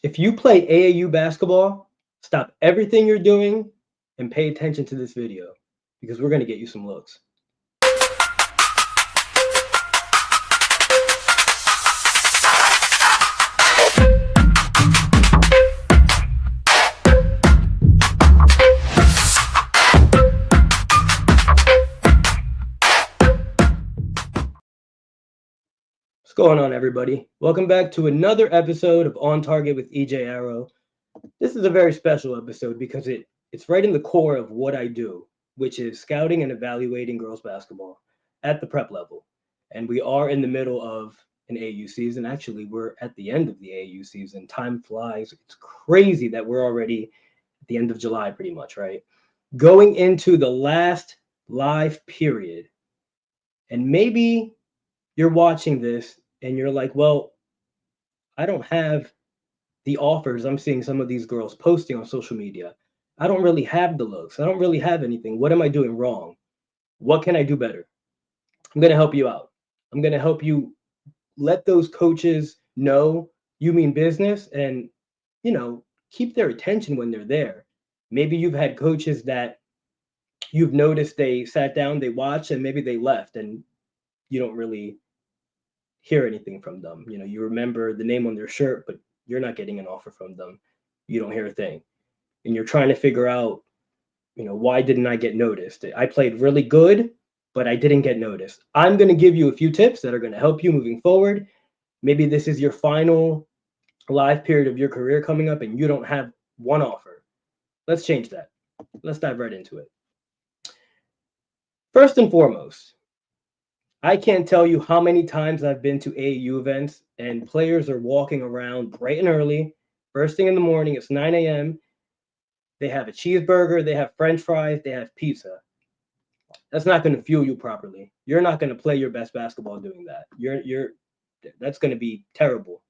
If you play AAU basketball, stop everything you're doing and pay attention to this video because we're going to get you some looks. What's going on, everybody? Welcome back to another episode of On Target with EJ Arrow. This is a very special episode because it's right in the core of what I do, which is scouting and evaluating girls basketball at the prep level. And we are in the middle of an AAU season. Actually, we're at the end of the AAU season. Time flies. It's crazy that we're already at the end of July, pretty much, right? Going into the last live period. And maybe you're watching this and you're like, well, I don't have the offers I'm seeing some of these girls posting on social media. I don't really have the looks. I don't really have anything. What am I doing wrong? What can I do better? I'm going to help you out. I'm going to help you let those coaches know you mean business and, keep their attention when they're there. Maybe you've had coaches that you've noticed they sat down, they watched, and maybe they left and you don't really hear anything from them. You remember the name on their shirt, but you're not getting an offer from them. You don't hear a thing. And you're trying to figure out, why didn't I get noticed? I played really good, but I didn't get noticed. I'm going to give you a few tips that are going to help you moving forward. Maybe this is your final live period of your career coming up and you don't have one offer. Let's change that. Let's dive right into it. First and foremost, I can't tell you how many times I've been to AAU events and players are walking around bright and early, first thing in the morning, it's 9 a.m. They have a cheeseburger, they have French fries, they have pizza. That's not going to fuel you properly. You're not going to play your best basketball doing that. That's going to be terrible.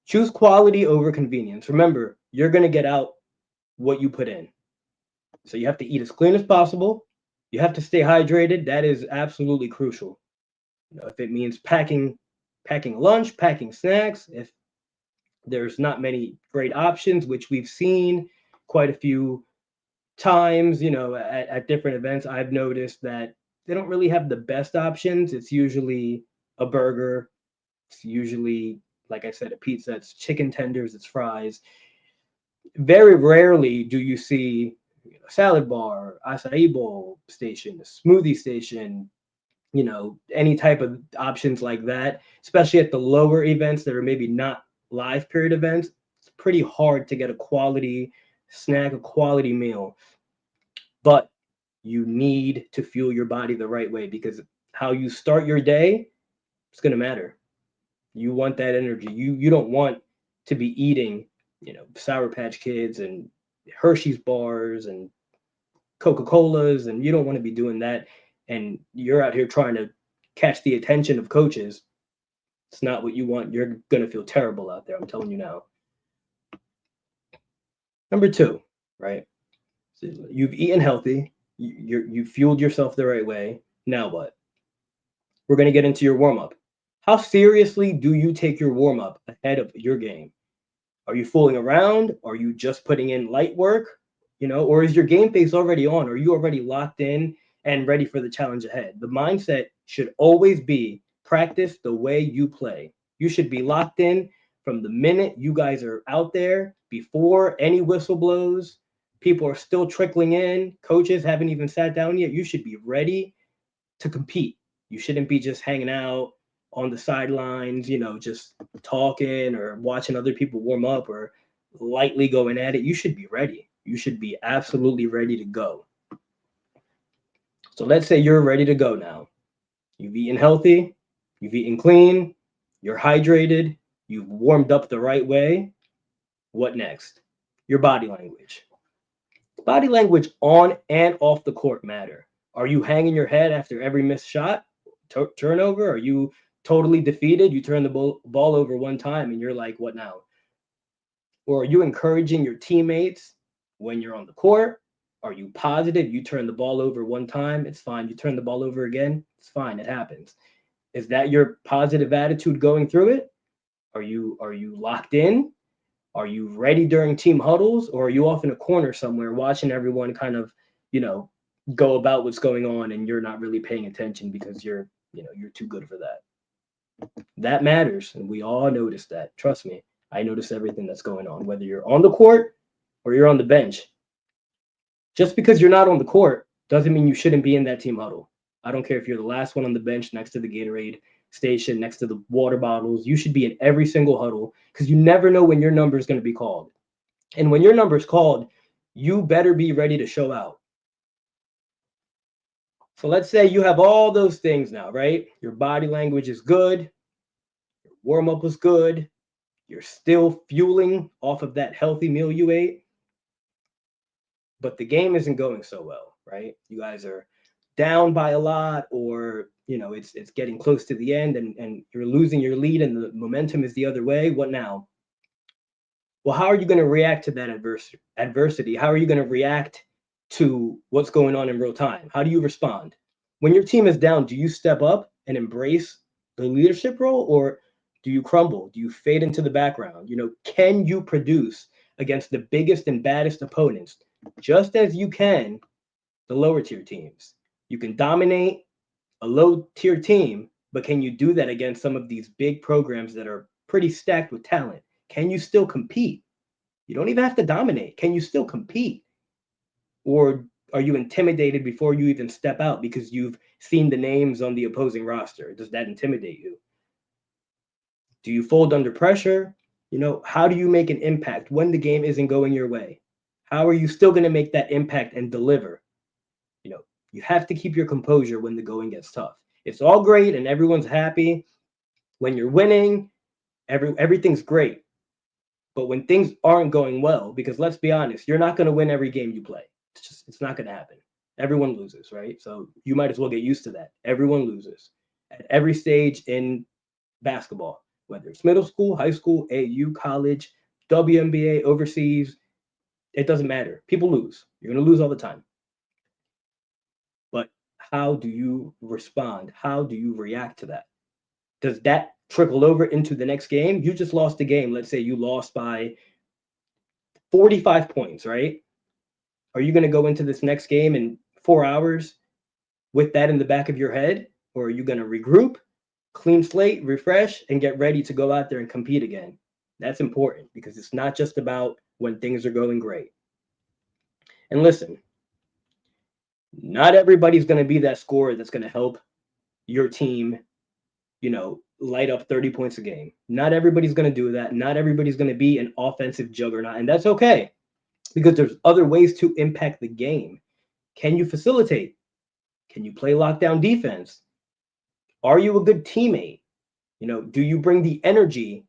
Choose quality over convenience. Remember, you're going to get out what you put in. So you have to eat as clean as possible. You have to stay hydrated. That is absolutely crucial. If it means packing lunch, packing snacks, if there's not many great options, which we've seen quite a few times, at different events, I've noticed that they don't really have the best options. It's usually a burger. It's usually, like I said, a pizza. It's chicken tenders. It's fries. Very rarely do you see a salad bar, acai bowl station, a smoothie station, any type of options like that, especially at the lower events that are maybe not live period events. It's pretty hard to get a quality snack, a quality meal. But you need to fuel your body the right way because how you start your day, it's going to matter. You want that energy. You don't want to be eating, Sour Patch Kids and Hershey's bars and Coca-Colas, and you don't want to be doing that. And you're out here trying to catch the attention of coaches. It's not what you want. You're going to feel terrible out there. I'm telling you now. Number two, right? So you've eaten healthy. You fueled yourself the right way. Now what? We're going to get into your warm-up. How seriously do you take your warm-up ahead of your game? Are you fooling around? Are you just putting in light work? Or is your game face already on? Are you already locked in and ready for the challenge ahead? The mindset should always be practice the way you play. You should be locked in from the minute you guys are out there, before any whistle blows. People are still trickling in. Coaches haven't even sat down yet. You should be ready to compete. You shouldn't be just hanging out on the sidelines, just talking or watching other people warm up or lightly going at it. You should be ready. You should be absolutely ready to go. So let's say you're ready to go now. You've eaten healthy, you've eaten clean, you're hydrated, you've warmed up the right way. What next? Your body language. Body language on and off the court matter. Are you hanging your head after every missed shot, turnover? Are you totally defeated? You turn the ball over one time and you're like, what now? Or are you encouraging your teammates when you're on the court? Are you positive? You turn the ball over one time, it's fine. You turn the ball over again, it's fine. It happens. Is that your positive attitude going through it? Are you locked in? Are you ready during team huddles, or are you off in a corner somewhere watching everyone kind of, you know, go about what's going on, and you're not really paying attention because you're too good for that? That matters, and we all notice that. Trust me, I notice everything that's going on, whether you're on the court or you're on the bench. Just because you're not on the court doesn't mean you shouldn't be in that team huddle. I don't care if you're the last one on the bench next to the Gatorade station, next to the water bottles. You should be in every single huddle because you never know when your number is going to be called. And when your number is called, you better be ready to show out. So let's say you have all those things now, right? Your body language is good, your warm up was good, you're still fueling off of that healthy meal you ate, but the game isn't going so well, right? You guys are down by a lot, or it's getting close to the end, and you're losing your lead and the momentum is the other way. What now? Well, how are you going to react to that adversity? How are you going to react to what's going on in real time? How do you respond when your team is down? Do you step up and embrace the leadership role, or do you crumble? Do you fade into the background? Can you produce against the biggest and baddest opponents just as you can the lower tier teams? You can dominate a low tier team, but can you do that against some of these big programs that are pretty stacked with talent? Can you still compete? You don't even have to dominate. Can you still compete? Or are you intimidated before you even step out because you've seen the names on the opposing roster? Does that intimidate you? Do you fold under pressure? How do you make an impact when the game isn't going your way? How are you still going to make that impact and deliver? You have to keep your composure when the going gets tough. It's all great and everyone's happy when you're winning. Everything's great. But when things aren't going well, because let's be honest, you're not going to win every game you play. It's not going to happen. Everyone loses, right? So you might as well get used to that. Everyone loses at every stage in basketball, whether it's middle school, high school, AAU, college, WNBA, overseas. It doesn't matter. People lose. You're going to lose all the time. But how do you respond? How do you react to that? Does that trickle over into the next game? You just lost a game. Let's say you lost by 45 points, right? Are you going to go into this next game in 4 hours with that in the back of your head? Or are you going to regroup, clean slate, refresh, and get ready to go out there and compete again? That's important because it's not just about when things are going great. And listen, not everybody's going to be that scorer that's going to help your team, light up 30 points a game. Not everybody's going to do that. Not everybody's going to be an offensive juggernaut. And that's okay because there's other ways to impact the game. Can you facilitate? Can you play lockdown defense? Are you a good teammate? Do you bring the energy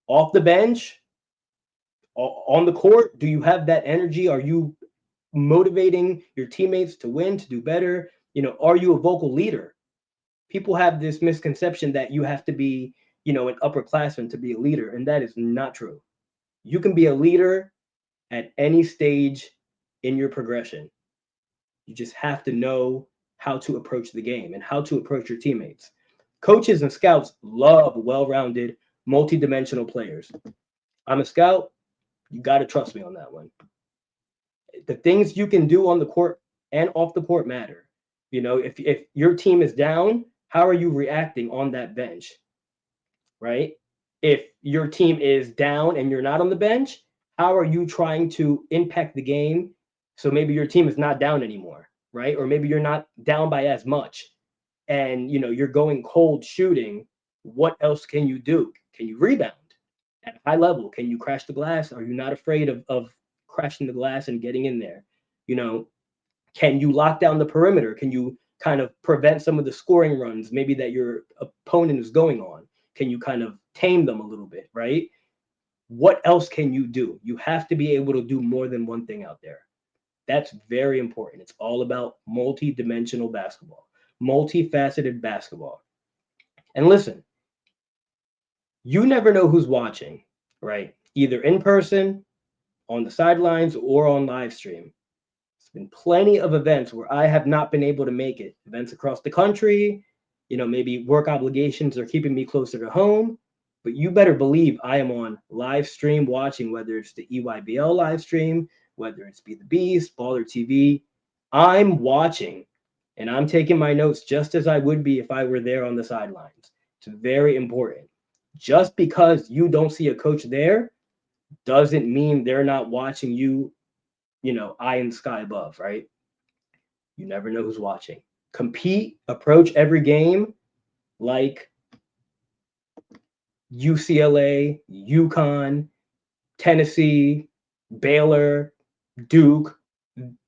off the bench, on the court? Do you have that energy? Are you motivating your teammates to win, to do better? Are you a vocal leader? People have this misconception that you have to be, an upperclassman to be a leader, and that is not true. You can be a leader at any stage in your progression. You just have to know how to approach the game and how to approach your teammates. Coaches and scouts love well-rounded, multi-dimensional players. I'm a scout. You got to trust me on that one. The things you can do on the court and off the court matter. If your team is down, how are you reacting on that bench? Right? If your team is down and you're not on the bench, how are you trying to impact the game so maybe your team is not down anymore, right? Or maybe you're not down by as much and you're going cold shooting. What else can you do? Can you rebound at a high level? Can you crash the glass? Are you not afraid of crashing the glass and getting in there? Can you lock down the perimeter? Can you kind of prevent some of the scoring runs maybe that your opponent is going on? Can you kind of tame them a little bit, right? What else can you do? You have to be able to do more than one thing out there. That's very important. It's all about multi-dimensional basketball, multifaceted basketball. And listen, you never know who's watching, right? Either in person, on the sidelines, or on live stream. There's been plenty of events where I have not been able to make it. Events across the country, maybe work obligations are keeping me closer to home. But you better believe I am on live stream watching, whether it's the EYBL live stream, whether it's Be the Beast, Baller TV. I'm watching and I'm taking my notes just as I would be if I were there on the sidelines. It's very important. Just because you don't see a coach there doesn't mean they're not watching you, eye in the sky above, right? You never know who's watching. Compete, approach every game like UCLA, UConn, Tennessee, Baylor, Duke,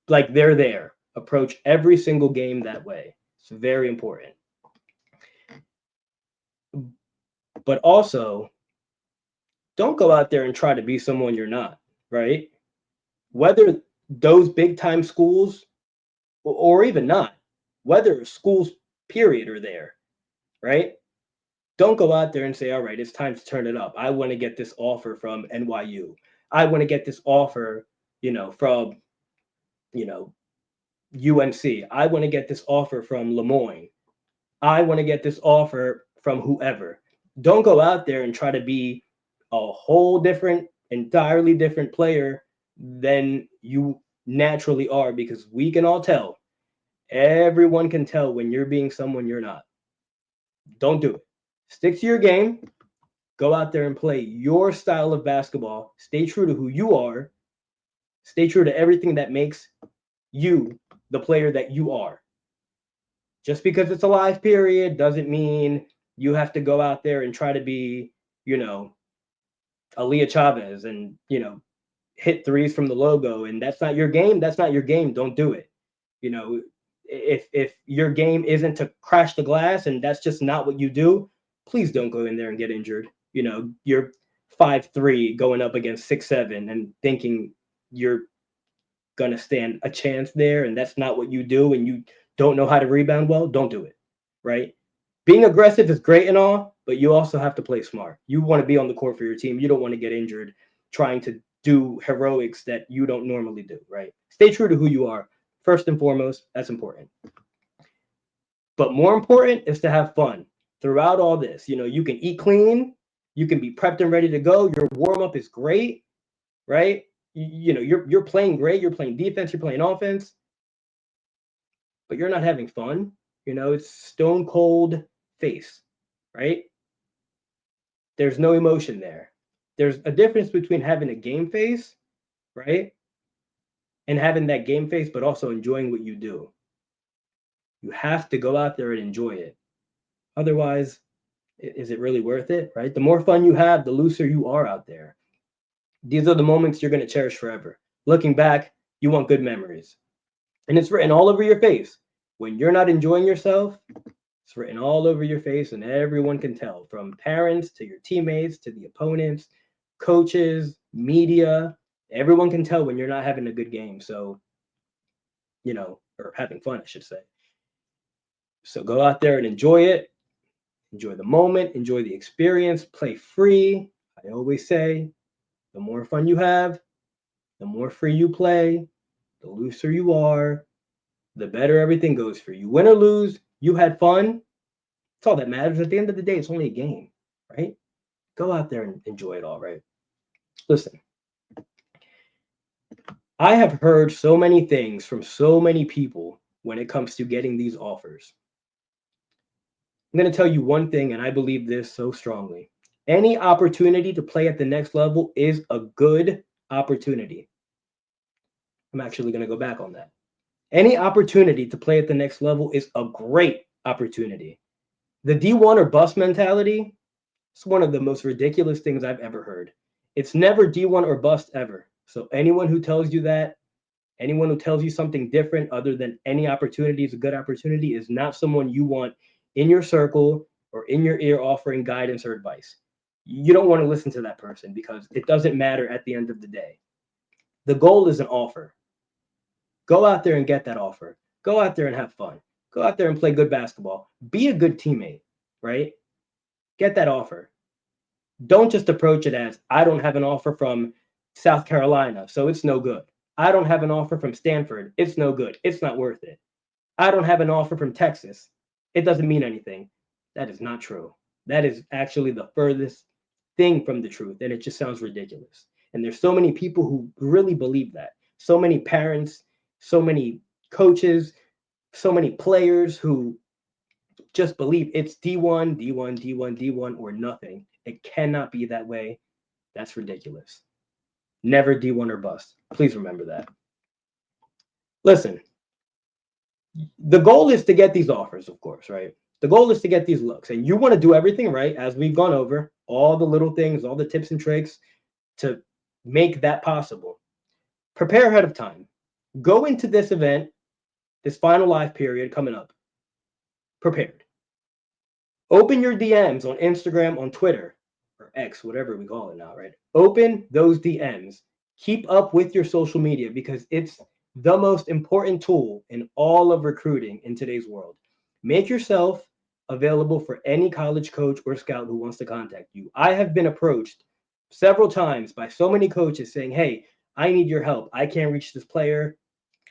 like they're there. Approach every single game that way. It's very important. But also, don't go out there and try to be someone you're not, right? Whether those big time schools or even not, whether schools, period, are there, right? Don't go out there and say, all right, it's time to turn it up. I want to get this offer from NYU. I want to get this offer, from, UNC. I want to get this offer from Lemoyne. I want to get this offer from whoever. Don't go out there and try to be a whole different, entirely different player than you naturally are, because we can all tell. Everyone can tell when you're being someone you're not. Don't do it. Stick to your game. Go out there and play your style of basketball. Stay true to who you are. Stay true to everything that makes you the player that you are. Just because it's a live period doesn't mean you have to go out there and try to be, Aaliyah Chavez and, hit threes from the logo. And that's not your game. That's not your game. Don't do it. You know, if your game isn't to crash the glass and that's just not what you do, please don't go in there and get injured. You're 5'3" going up against 6'7" and thinking you're gonna stand a chance there, and that's not what you do, and you don't know how to rebound well. Don't do it, right? Being aggressive is great and all, but you also have to play smart. You want to be on the court for your team. You don't want to get injured trying to do heroics that you don't normally do, right? Stay true to who you are. First and foremost, that's important. But more important is to have fun throughout all this. You can eat clean, you can be prepped and ready to go. Your warm up is great, right? You're playing great. You're playing defense. You're playing offense, but you're not having fun. It's stone cold face, right? There's no emotion there. There's a difference between having a game face, right, and having that game face, but also enjoying what you do. You have to go out there and enjoy it. Otherwise, is it really worth it, right? The more fun you have, the looser you are out there. These are the moments you're going to cherish forever. Looking back, you want good memories. And it's written all over your face. When you're not enjoying yourself, it's written all over your face, and everyone can tell, from parents to your teammates to the opponents, coaches, media. Everyone can tell when you're not having a good game. So, or having fun, I should say. So go out there and enjoy it. Enjoy the moment, enjoy the experience, play free. I always say, the more fun you have, the more free you play, the looser you are, the better everything goes for you. Win or lose, you had fun. It's all that matters. At the end of the day, it's only a game, right? Go out there and enjoy it all, right? Listen, I have heard so many things from so many people when it comes to getting these offers. I'm going to tell you one thing, and I believe this so strongly. Any opportunity to play at the next level is a good opportunity. I'm actually going to go back on that. Any opportunity to play at the next level is a great opportunity. The D1 or bust mentality, it's one of the most ridiculous things I've ever heard. It's never D1 or bust ever. So anyone who tells you that, anyone who tells you something different other than any opportunity is a good opportunity, is not someone you want in your circle or in your ear offering guidance or advice. You don't want to listen to that person because it doesn't matter at the end of the day. The goal is an offer. Go out there and get that offer. Go out there and have fun. Go out there and play good basketball. Be a good teammate, right? Get that offer. Don't just approach it as, I don't have an offer from South Carolina, so it's no good. I don't have an offer from Stanford. It's no good. It's not worth it. I don't have an offer from Texas. It doesn't mean anything. That is not true. That is actually the furthest thing from the truth, and it just sounds ridiculous. And there's so many people who really believe that. So many parents, so many coaches, so many players who just believe it's D1, D1, D1, D1, or nothing. It cannot be that way. That's ridiculous. Never D1 or bust. Please remember that. Listen, the goal is to get these offers, of course, right? The goal is to get these looks, and you want to do everything right, as we've gone over, all the little things, all the tips and tricks to make that possible. Prepare ahead of time. Go into this event, this final live period coming up, prepared. Open your DMs on Instagram, on Twitter, or X, whatever we call it now, right? Open those DMs. Keep up with your social media because it's the most important tool in all of recruiting in today's world. Make yourself available for any college coach or scout who wants to contact you. I have been approached several times by so many coaches saying, hey, I need your help. I can't reach this player.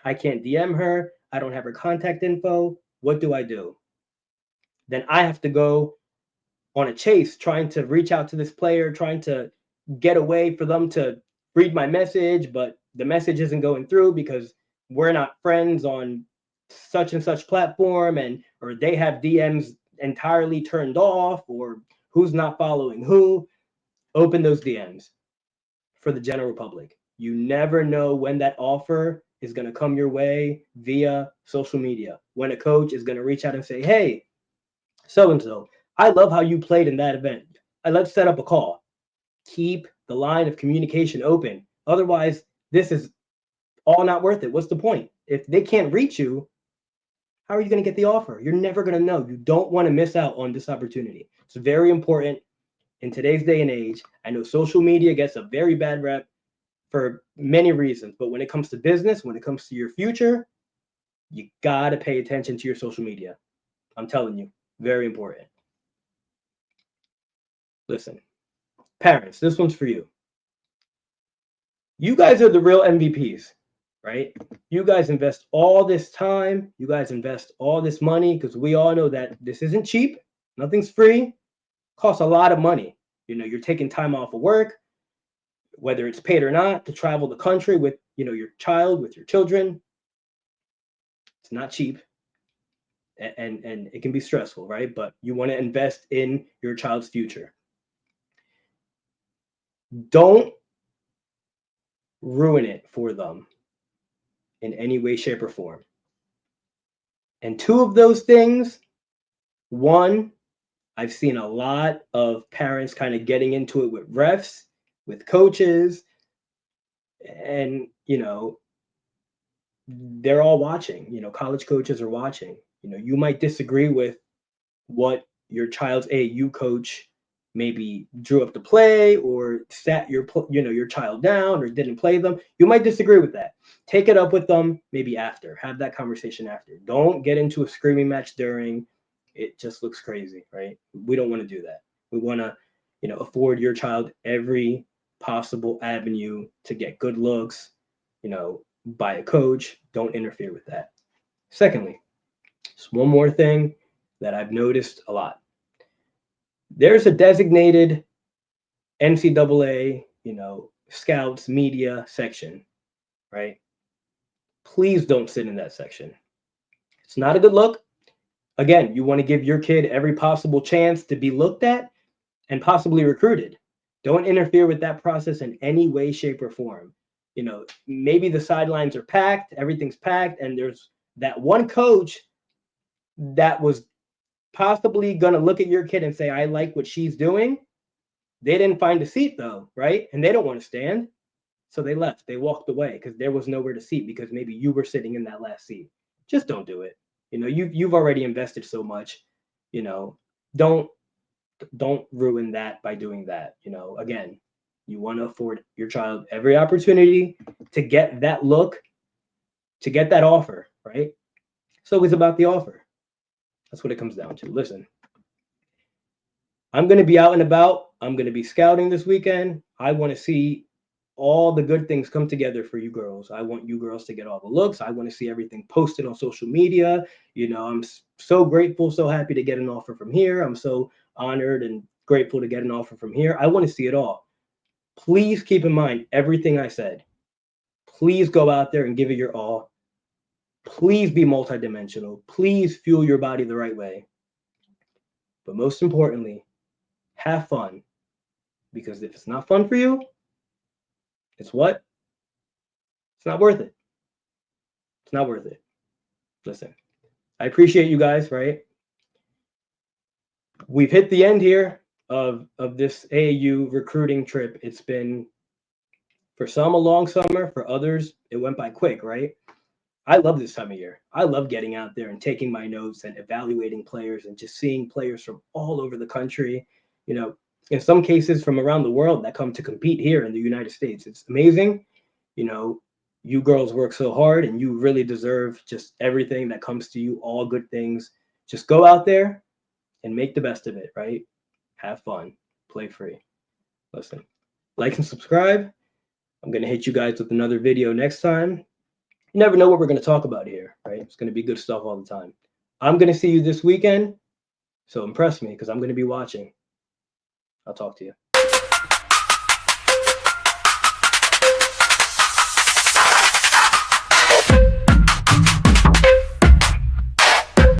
I can't DM her. I don't have her contact info. What do I do? Then I have to go on a chase trying to reach out to this player, trying to get away for them to read my message, but the message isn't going through because we're not friends on such and such platform, and or they have DMs entirely turned off, or who's not following who. Open those DMs for the general public. You never know when that offer is going to come your way via social media. When a coach is going to reach out and say, hey, so and so, I love how you played in that event. Let's set up a call. Keep the line of communication open. Otherwise, this is all not worth it. What's the point? If they can't reach you, how are you going to get the offer? You're never going to know. You don't want to miss out on this opportunity. It's very important in today's day and age. I know social media gets a very bad rep for many reasons, but when it comes to business, when it comes to your future, you got to pay attention to your social media. I'm telling you, very important. Listen, parents, this one's for you. You guys are the real MVPs, right? You guys invest all this time, you guys invest all this money because we all know that this isn't cheap, nothing's free, costs a lot of money. You know, you're taking time off of work, whether it's paid or not, to travel the country with, you know, your child, with your children. It's not cheap. And it can be stressful, right? But you want to invest in your child's future. Don't ruin it for them in any way, shape, or form. And two of those things, one, I've seen a lot of parents kind of getting into it with refs, with coaches, and, you know, they're all watching. You know, college coaches are watching. You know, you might disagree with what your child's AAU coach maybe drew up the play or sat your your child down or didn't play them. You might disagree with that. Take it up with them maybe after. Have that conversation after. Don't get into a screaming match during. It just looks crazy, right? We don't want to do that. We want to, you know, afford your child every possible avenue to get good looks, you know, by a coach. Don't interfere with that. Secondly, just one more thing that I've noticed a lot. There's a designated NCAA, you know, scouts media section, right? Please don't sit in that section. It's not a good look. Again, you want to give your kid every possible chance to be looked at and possibly recruited. Don't interfere with that process in any way, shape, or form. You know, maybe the sidelines are packed, everything's packed, and there's that one coach that was possibly going to look at your kid and say, I like what she's doing. They didn't find a seat though, right? And they don't want to stand. So they left. They walked away because there was nowhere to seat because maybe you were sitting in that last seat. Just don't do it. You know, you've already invested so much. You know, don't ruin that by doing that. You know, again, you want to afford your child every opportunity to get that look, to get that offer, right? So it's about the offer. That's what it comes down to. Listen, I'm going to be out and about. I'm going to be scouting this weekend. I want to see all the good things come together for you girls. I want you girls to get all the looks. I want to see everything posted on social media. You know, I'm so grateful, so happy to get an offer from here. I'm so honored and grateful to get an offer from here. I want to see it all. Please keep in mind everything I said. Please go out there and give it your all. Please be multidimensional. Please fuel your body the right way. But most importantly, have fun. Because if it's not fun for you, it's what? It's not worth it. It's not worth it. Listen, I appreciate you guys, right? We've hit the end here of this AAU recruiting trip. It's been, for some, a long summer. For others, it went by quick, right? I love this time of year. I love getting out there and taking my notes and evaluating players and just seeing players from all over the country, you know, in some cases from around the world that come to compete here in the United States. It's amazing. You know, you girls work so hard and you really deserve just everything that comes to you, all good things. Just go out there and make the best of it, right? Have fun, play free. Listen, like and subscribe. I'm going to hit you guys with another video next time. You never know what we're going to talk about here, right? It's going to be good stuff all the time. I'm going to see you this weekend, so impress me because I'm going to be watching. I'll talk to you.